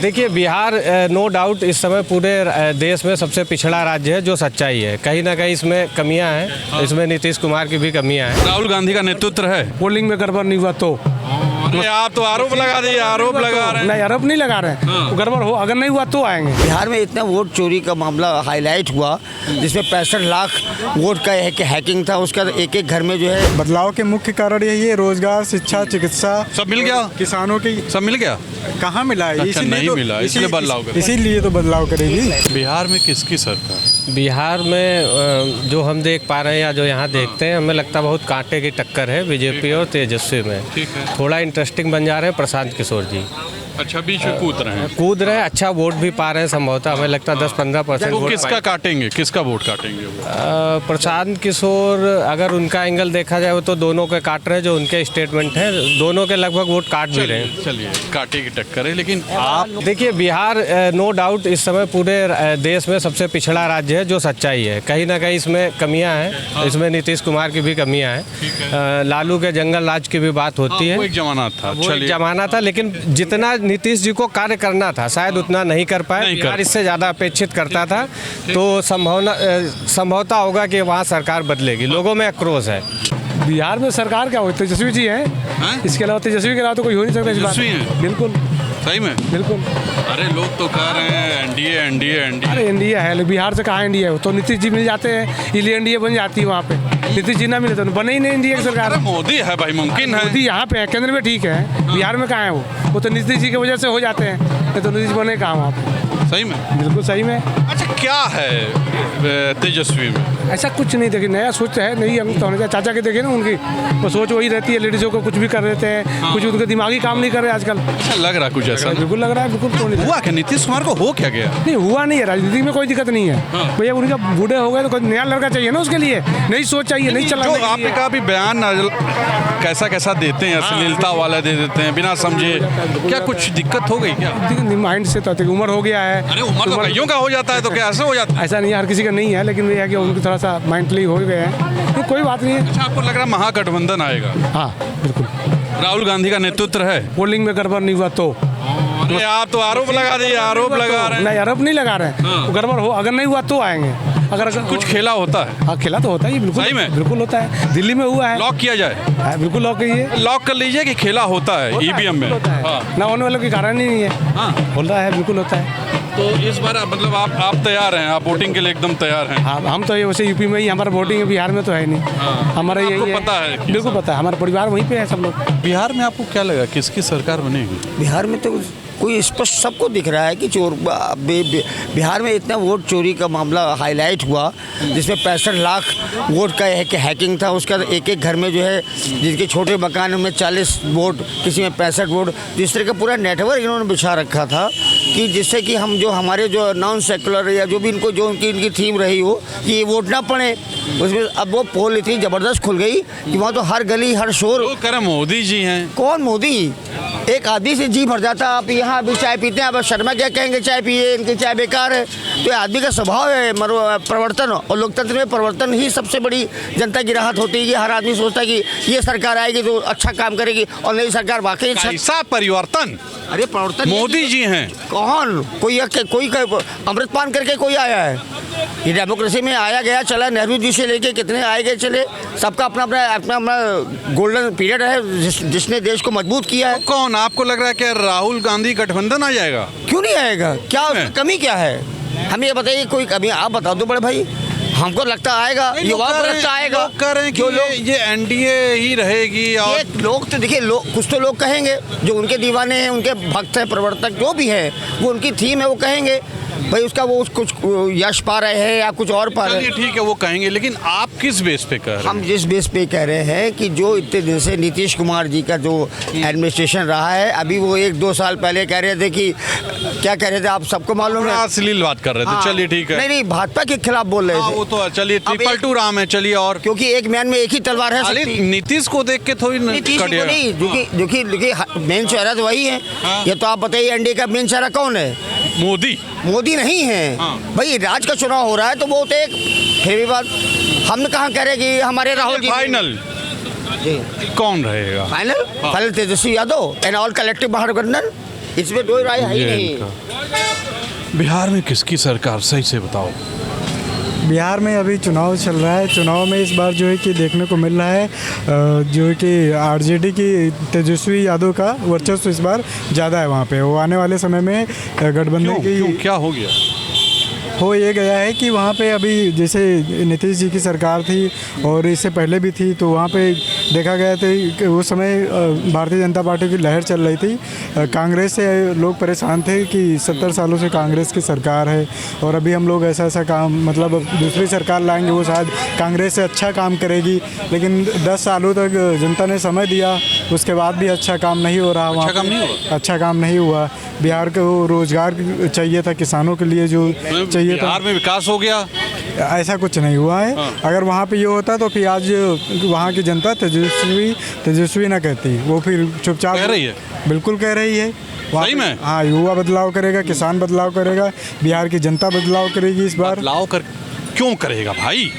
देखिए Bihar no doubt इस समय पूरे देश में सबसे पिछड़ा राज्य है, जो सच्चाई है। कहीं ना कहीं इसमें कमियां हैं, इसमें नीतीश कुमार की भी कमियां हैं। राहुल गांधी का नेतृत्व है। पोलिंग में गड़बड़ नहीं हुआ तो आप तो आरोप लगा दिए, आरोप लगा रहे हैं। नहीं, आरोप नहीं लगा रहे हैं। गड़बड़ हो अगर नहीं हुआ तो आएंगे। बिहार में इतना वोट चोरी का मामला हाईलाइट हुआ जिसमें 65 लाख वोट का हैकिंग था। उसका एक एक घर में जो है बदलाव के मुख्य कारण यही है, रोजगार, शिक्षा, चिकित्सा सब मिल गया। किसानों की सब मिल गया। कहाँ मिला है? अच्छा, नहीं मिला, इसलिए बदलाव करेगी। इसीलिए तो बदलाव करेगी। बिहार में किसकी सरकार? बिहार में जो हम देख पा रहे हैं या जो यहाँ देखते हैं, हमें लगता है बहुत कांटे की टक्कर है बीजेपी और तेजस्वी में। ठीक है। थोड़ा इंटरेस्टिंग बन जा रहे हैं प्रशांत किशोर जी। अच्छा, बीच में कूद रहे हैं। कूद रहे हैं, अच्छा वोट भी पा रहे हैं संभवतः। हमें लगता है 10-15% तो वोट किसका काटेंगे, किसका वोट काटेंगे वो? प्रशांत किशोर, अगर उनका एंगल देखा जाए तो दोनों के काट रहे हैं। जो उनके स्टेटमेंट हैं, दोनों के लगभग वोट काट भी रहे हैं। चलिए, काटे की टक्कर है, लेकिन आप देखिए बिहार नो डाउट इस समय पूरे देश में सबसे पिछड़ा राज्य है, जो सच्चाई है। कहीं ना कहीं इसमें कमियां हैं, इसमें नीतीश कुमार की भी कमियां हैं। लालू के जंगल राज की भी बात होती है। वो एक जमाना था। वो एक जमाना था, लेकिन जितना नीतीश जी को कार्य करना था शायद उतना नहीं कर पाए। बिहार इससे ज़्यादा अपेक्षित करता था। तो संभवता होगा कि वहाँ सरकार बदलेगी। लोगों में आक्रोश है। बिहार में सरकार क्या हो, तेजस्वी जी हैं। इसके अलावा तेजस्वी के अलावा तो कोई हो नहीं सकता इस बात। तेजस्वी हैं? बिल्कुल सही में। बिल्कुल। अरे लोग तो कह रहे हैं एनडीए एनडीए एनडीए। अरे एनडीए है, लेकिन बिहार से कहाँ एनडीए है? तो नीतीश जी मिल जाते हैं, इसलिए एनडीए बन जाती है वहाँ पे। नीतीश जी ना मिले तो बने ही नहीं एनडीए की सरकार। अरे मोदी है भाई, मुमकिन है। मोदी यहाँ पे है, केंद्र में ठीक है। बिहार में कहाँ है वो तो नीतीश जी की वजह से हो जाते हैं, नहीं तो नीतीश बने कहाँ वहाँ पे। सही में। बिल्कुल सही में। अच्छा, क्या है तेजस्वी में? ऐसा कुछ नहीं। देखिए नया सोच है, नहीं हम तो होने चाहिए। चाचा के देखे ना उनकी, वो सोच वही रहती है। लेडीजों को कुछ भी कर देते हैं, कुछ उनके दिमागी काम नहीं कर रहे आजकल। अच्छा लग रहा कुछ ऐसा? बिल्कुल लग रहा है, बिल्कुल। तो नहीं हुआ क्या? नीतीश कुमार को हो क्या गया? नहीं हुआ नहीं है, राजनीति में कोई दिक्कत नहीं है भैया। उनका बूढ़े हो गए तो कोई नया लड़का चाहिए ना उसके लिए, नई सोच चाहिए, नहीं चला। जो आपने कहा अभी बयान कैसा कैसा देते हैं, अश्लीलता वाला दे देते हैं बिना समझे, क्या कुछ दिक्कत हो गई क्या? माइंड से तो उम्र हो गया है। अरे उम्र तो कईयों का हो जाता है, तो क्या ऐसे हो जाता है? ऐसा नहीं है, हर किसी का नहीं है, लेकिन ये है कि उनको थोड़ा सा मेंटली हो गए हैं, तो कोई बात नहीं है। अच्छा, आपको लग रहा है महागठबंधन आएगा? हाँ बिल्कुल। राहुल गांधी का नेतृत्व है। पोलिंग में गड़बड़ नहीं हुआ तो अरे आप तो आरोप लगा दिए, आरोप लगा रहे हैं। नहीं, आरोप नहीं लगा रहे हैं। गड़बड़ हो अगर नहीं हुआ तो आएंगे। अगर कुछ खेला होता है। हाँ, खेला तो होता है, बिल्कुल सही में? बिल्कुल होता है। दिल्ली में हुआ है। लॉक किया जाए? हाँ, बिल्कुल लॉक कीजिए। लॉक कर लीजिए कि खेला होता है ईवीएम में। ना होने वालों की कारण ही नहीं है। हाँ, बोल रहा है, बिल्कुल होता है। तो इस बार मतलब आप तैयार हैं? आप वोटिंग के लिए एकदम तैयार हैं? हाँ, हम तो ये वैसे यूपी में ही, हमारा वोटिंग है, बिहार में तो है नहीं। हमारा आपको यही पता है? बिल्कुल पता है, हमारा परिवार वहीं पे है सब लोग। बिहार में आपको क्या लगा किसकी सरकार बनेगी? बिहार में तो कोई स्पष्ट सबको दिख रहा है कि बिहार में इतना वोट चोरी का मामला हाईलाइट हुआ जिसमें 65 लाख वोट का हैकिंग था। उसका एक एक घर में जो है, जिनके छोटे मकान में 40 वोट, किसी में 65 वोट, इस तरह का पूरा नेटवर्क इन्होंने बिछा रखा था कि जिससे कि हम जो हमारे जो नॉन सेकुलर या जो भी इनको जो इनकी थीम रही हो कि ये वोट ना पड़े, उसमें अब वो पोल इतनी ज़बरदस्त खुल गई कि वहाँ तो हर गली हर शोर। तो कह रहे मोदी जी हैं। कौन मोदी? एक आदमी से जी भर जाता। आप यहाँ अभी चाय पीते हैं, अब शर्मा क्या कहेंगे चाय पिए, इनकी चाय बेकार है। तो ये आदमी का स्वभाव है परिवर्तन, और लोकतंत्र में परिवर्तन ही सबसे बड़ी जनता की राहत होती है कि हर आदमी सोचता है कि ये सरकार आएगी तो अच्छा काम करेगी, और नई सरकार वाकई ऐसा परिवर्तन। अरे परिवर्तन मोदी जी हैं। कौन? कोई अमृतपान करके कोई आया है? ये डेमोक्रेसी में आया गया चला। नेहरू जी से लेके कितने आए गए चले, सबका अपना अपना अपना अपना गोल्डन पीरियड है जिसने देश को मजबूत किया है। कौन? आपको लग रहा है कि राहुल गांधी गठबंधन आ जाएगा? क्यों नहीं आएगा? क्या कमी क्या है? हमें ये बताइए, कोई कमी आप बता दो बड़े भाई। हमको लगता आएगा, युवा को लगता आएगा। लोग कह रहे हैं कि ये एनडीए ही रहेगी। और लोग तो देखिए, कुछ तो लोग कहेंगे जो उनके दीवाने हैं, उनके भक्त हैं, प्रवर्तक जो भी है, वो उनकी थीम है, वो कहेंगे भाई उसका वो कुछ यश पा रहे हैं या कुछ और पा रहे हैं। ठीक है, वो कहेंगे, लेकिन आप किस बेस पे कह रहे हैं? हम जिस बेस पे कह रहे हैं कि जो इतने दिन से नीतीश कुमार जी का जो एडमिनिस्ट्रेशन रहा है, अभी वो 1-2 साल पहले कह रहे थे कि क्या कह रहे थे, आप सबको मालूम है, अश्लील बात कर रहे थे। चलिए ठीक है। नहीं, भाजपा के खिलाफ बोल रहे थे। वो तो चलिए, 2 राम है। चलिए, और क्योंकि एक मैन में एक ही तलवार है। नीतीश को देख के थोड़ी नीतीश को नहीं, जो मेन चेहरा तो वही है। ये तो आप बताइए, एनडीए का मेन चेहरा कौन है? मोदी नहीं है। भाई राज का चुनाव हो रहा है, तो वो तो एक फिर भी बात हम कहाँ कह रहे कि हमारे राहुल जी फाइनल कौन रहेगा? Final Tejashwi Yadav and all collective Mahagathbandhan. इसमें दो राय है ही ये नहीं। इनका। बिहार में किसकी सरकार, सही से बताओ। बिहार में अभी चुनाव चल रहा है। चुनाव में इस बार जो है कि देखने को मिल रहा है जो है कि आरजेडी की तेजस्वी यादव का वर्चस्व इस बार ज़्यादा है वहाँ पे। वो आने वाले समय में गठबंधन क्यों, की क्या हो गया? हो ये गया है कि वहाँ पे अभी जैसे नीतीश जी की सरकार थी और इससे पहले भी थी, तो वहाँ पे देखा गया था कि उस समय भारतीय जनता पार्टी की लहर चल रही थी। कांग्रेस से लोग परेशान थे कि 70 सालों से कांग्रेस की सरकार है और अभी हम लोग ऐसा काम मतलब दूसरी सरकार लाएंगे, वो शायद कांग्रेस से अच्छा काम करेगी। लेकिन 10 सालों तक जनता ने समय दिया, उसके बाद भी अच्छा काम नहीं हो रहा। वहाँ अच्छा काम नहीं हुआ। बिहार को रोजगार चाहिए था, किसानों के लिए जो चाहिए था। बिहार में विकास हो गया, ऐसा कुछ नहीं हुआ है। अगर वहाँ पे ये होता तो फिर आज वहाँ की जनता तेजस्वी ना कहती, वो फिर चुपचाप कह रही है। बिल्कुल कह रही है। सही में? हाँ, युवा बदलाव करेगा, किसान बदलाव करेगा, बिहार की जनता बदलाव करेगी इस बार। बदलाव कर क्यों करेगा भाई?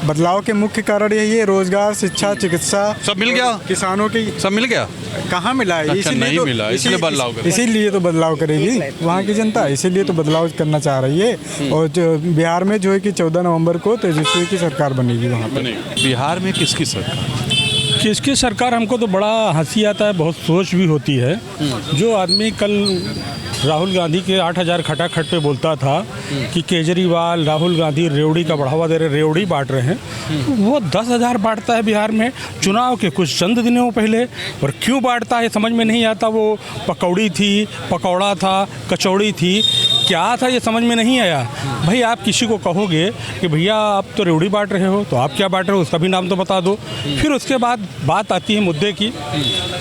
बदलाव के मुख्य कारण यही है, रोजगार, शिक्षा, चिकित्सा सब मिल गया, किसानों की। सब मिल गया। कहाँ मिला है? अच्छा, नहीं मिला, इसलिए बदलाव करेगी। इसीलिए तो बदलाव करेगी वहाँ की जनता, इसीलिए तो बदलाव करना चाह रही है। और जो बिहार में जो है कि 14 नवंबर को तेजस्वी की सरकार बनेगी वहाँ पर। बिहार में किसकी सरकार? किसकी सरकार, हमको तो बड़ा हंसी आता है, बहुत सोच भी होती है। जो आदमी कल राहुल गांधी के 8000 खटाखट पे बोलता था कि केजरीवाल, राहुल गांधी रेवड़ी का बढ़ावा दे रहे, रेवड़ी बांट रहे हैं, वो 10,000 बांटता है बिहार में चुनाव के कुछ चंद दिनों पहले। और क्यों बांटता है समझ में नहीं आता। वो पकौड़ी थी, पकौड़ा था, कचौड़ी थी, क्या था ये समझ में नहीं आया। भाई आप किसी को कहोगे कि भैया आप तो रेवड़ी बांट रहे हो, तो आप क्या बांट रहे हो उसका भी नाम तो बता दो। फिर उसके बाद बात आती है मुद्दे की।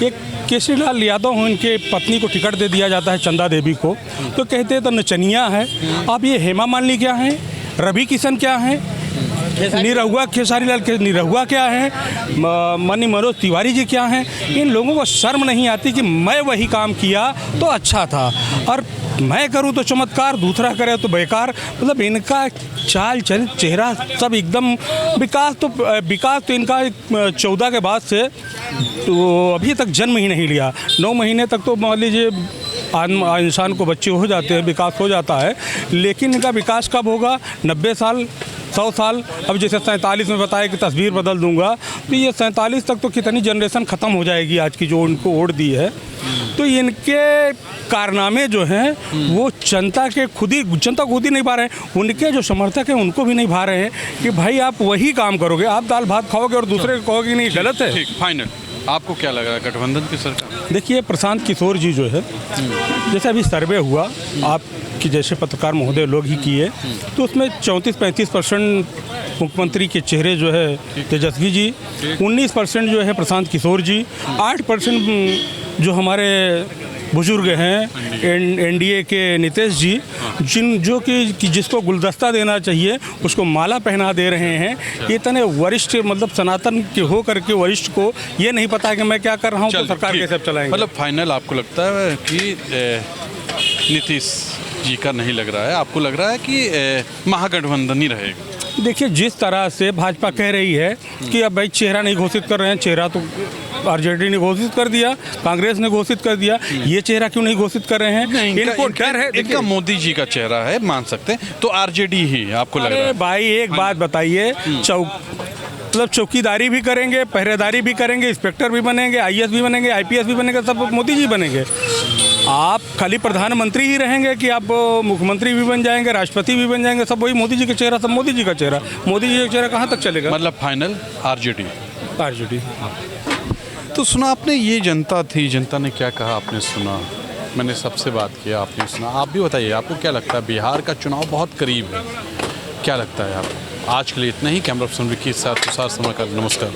एक केसरीलाल यादव हैं, उनके पत्नी को टिकट दे दिया जाता है, चंदा देवी को, तो कहते हैं तो नचनिया है। अब ये हेमा मालिनी क्या है, रवि किशन क्या है, निरहुआ खेसारी लाल के निरहुआ क्या है, मनोज तिवारी जी क्या हैं। इन लोगों को शर्म नहीं आती कि मैं वही काम किया तो अच्छा था और मैं करूं तो चमत्कार, दूसरा करे तो बेकार। मतलब इनका चाल चल चेहरा सब एकदम विकास तो इनका 14 के बाद से तो अभी तक जन्म ही नहीं लिया। 9 महीने तक तो मान लीजिए इंसान को बच्चे हो जाते हैं, विकास हो जाता है, लेकिन इनका विकास कब होगा? 90 साल, 100 साल। अब जैसे 47 में बताया कि तस्वीर बदल दूंगा, तो ये 47 तक तो कितनी जनरेशन ख़त्म हो जाएगी आज की जो उनको वोट दी है। तो इनके कारनामे जो हैं वो जनता को खुद ही नहीं पा रहे हैं। उनके जो समर्थक हैं उनको भी नहीं भा रहे हैं कि भाई आप वही काम करोगे, आप दाल भात खाओगे और दूसरे को कहोगे नहीं, गलत है। ठीक, फाइनल आपको क्या लग रहा है गठबंधन की सरकार? देखिए प्रशांत किशोर जी जो है, जैसे अभी सर्वे हुआ आपकी जैसे पत्रकार महोदय लोग ही किए, तो उसमें 34-35% मुख्यमंत्री के चेहरे जो है तेजस्वी जी, 19% जो है प्रशांत किशोर जी, 8% जो हमारे बुजुर्ग हैं एनडीए के नीतीश जी, जिसको गुलदस्ता देना चाहिए उसको माला पहना दे रहे हैं। इतने वरिष्ठ मतलब सनातन के हो करके वरिष्ठ को ये नहीं पता कि मैं क्या कर रहा हूँ, तो सरकार कैसे चलाएंगे। मतलब फाइनल आपको लगता है कि नीतीश जी का नहीं लग रहा है, आपको लग रहा है कि महागठबंधन ही रहेगा? देखिए जिस तरह से भाजपा कह रही है कि अब भाई चेहरा नहीं घोषित कर रहे हैं, चेहरा तो आरजेडी ने घोषित कर दिया, कांग्रेस ने घोषित कर दिया, ये चेहरा क्यों नहीं घोषित कर रहे हैं? इनको डर है। इनका मोदी जी का चेहरा है, मान सकते हैं, तो आरजेडी ही आपको लग रहा है? भाई एक बात बताइए, मतलब चौकीदारी भी करेंगे, पहरेदारी भी करेंगे, इंस्पेक्टर भी बनेंगे, आईएएस भी बनेंगे, आईपीएस भी बनेंगे, सब मोदी जी बनेंगे। आप खाली प्रधानमंत्री ही रहेंगे कि आप मुख्यमंत्री भी बन जाएंगे, राष्ट्रपति भी बन जाएंगे, सब वही मोदी जी का चेहरा, सब मोदी जी का चेहरा। मोदी जी का चेहरा कहाँ तक चलेगा? मतलब फाइनल आरजेडी। तो सुना आपने, ये जनता थी, जनता ने क्या कहा आपने सुना, मैंने सबसे बात किया आपने सुना। आप भी बताइए आपको क्या लगता है? बिहार का चुनाव बहुत करीब है, क्या लगता है आपको? आज के लिए इतना ही। कैमरा पर्सन विकी के साथ तुषार समाकर, नमस्कार।